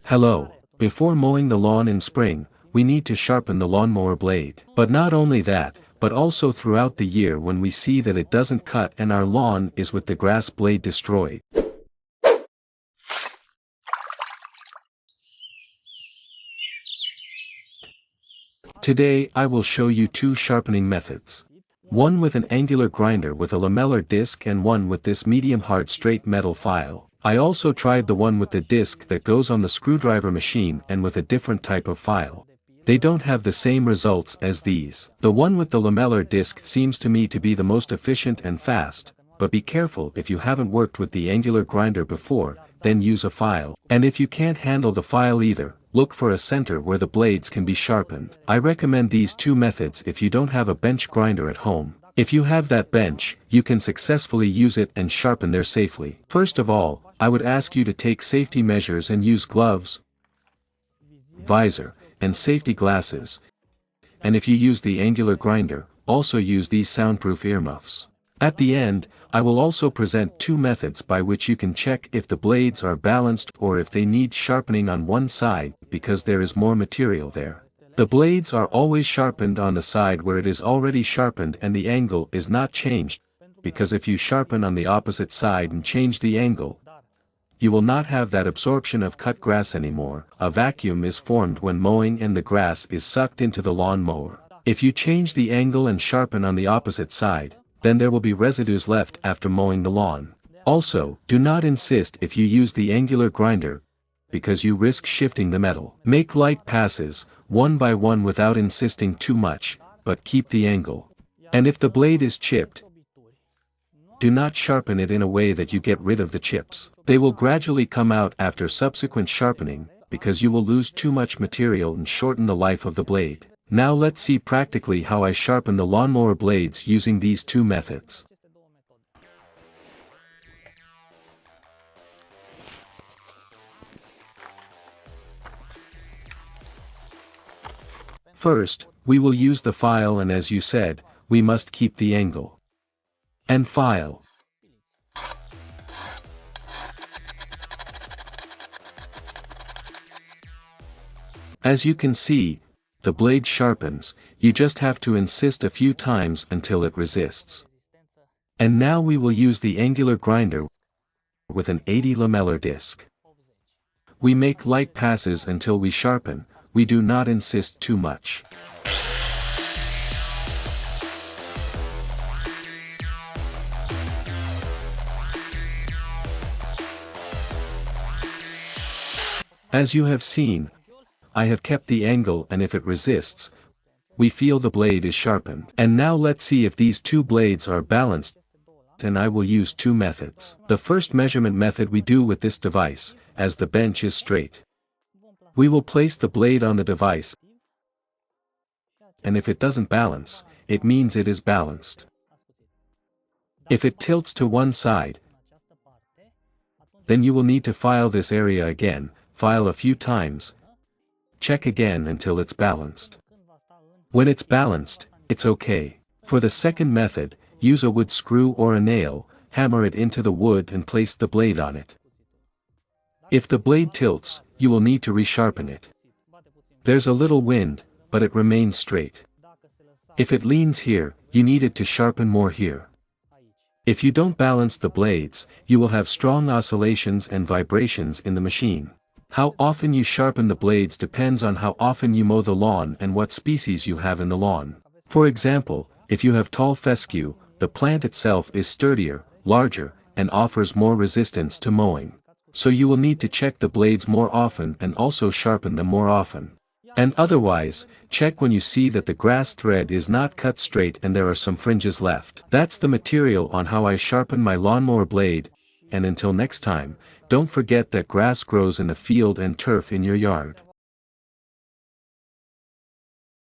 Hello. Before mowing the lawn in spring, we need to sharpen the lawnmower blade. But not only that, but also throughout the year when we see that it doesn't cut and our lawn is with the grass blade destroyed. Today I will show you two sharpening methods. One with an angular grinder with a lamellar disc and one with this medium hard straight metal file. I also tried the one with the disc that goes on the screwdriver machine and with a different type of file. They don't have the same results as these. The one with the lamellar disc seems to me to be the most efficient and fast, but be careful if you haven't worked with the angular grinder before, then use a file. And if you can't handle the file either, look for a center where the blades can be sharpened. I recommend these two methods if you don't have a bench grinder at home. If you have that bench, you can successfully use it and sharpen there safely. First of all, I would ask you to take safety measures and use gloves, visor, and safety glasses. And if you use the angular grinder, also use these soundproof earmuffs. At the end, I will also present two methods by which you can check if the blades are balanced or if they need sharpening on one side because there is more material there. The blades are always sharpened on the side where it is already sharpened and the angle is not changed, because if you sharpen on the opposite side and change the angle, you will not have that absorption of cut grass anymore. A vacuum is formed when mowing and the grass is sucked into the lawn mower. If you change the angle and sharpen on the opposite side, then there will be residues left after mowing the lawn. Also, do not insist if you use the angular grinder, because you risk shifting the metal. Make light passes, one by one without insisting too much, but keep the angle. And if the blade is chipped, do not sharpen it in a way that you get rid of the chips. They will gradually come out after subsequent sharpening, because you will lose too much material and shorten the life of the blade. Now let's see practically how I sharpen the lawnmower blades using these two methods. First, we will use the file, and as you said, we must keep the angle. And file. As you can see, the blade sharpens, you just have to insist a few times until it resists. And now we will use the angular grinder with an 80 lamellar disc. We make light passes until we sharpen, we do not insist too much. As you have seen, I have kept the angle, and if it resists, we feel the blade is sharpened. And now let's see if these two blades are balanced, and I will use two methods. The first measurement method we do with this device, as the bench is straight. We will place the blade on the device, and if it doesn't balance, it means it is balanced. If it tilts to one side, then you will need to file this area again, file a few times, check again until it's balanced. When it's balanced, it's okay. For the second method, use a wood screw or a nail, hammer it into the wood and place the blade on it. If the blade tilts, you will need to resharpen it. There's a little wind, but it remains straight. If it leans here, you need it to sharpen more here. If you don't balance the blades, you will have strong oscillations and vibrations in the machine. How often you sharpen the blades depends on how often you mow the lawn and what species you have in the lawn. For example, if you have tall fescue, the plant itself is sturdier, larger, and offers more resistance to mowing. So you will need to check the blades more often and also sharpen them more often. And otherwise, check when you see that the grass thread is not cut straight and there are some fringes left. That's the material on how I sharpen my lawnmower blade, and until next time, don't forget that grass grows in the field and turf in your yard.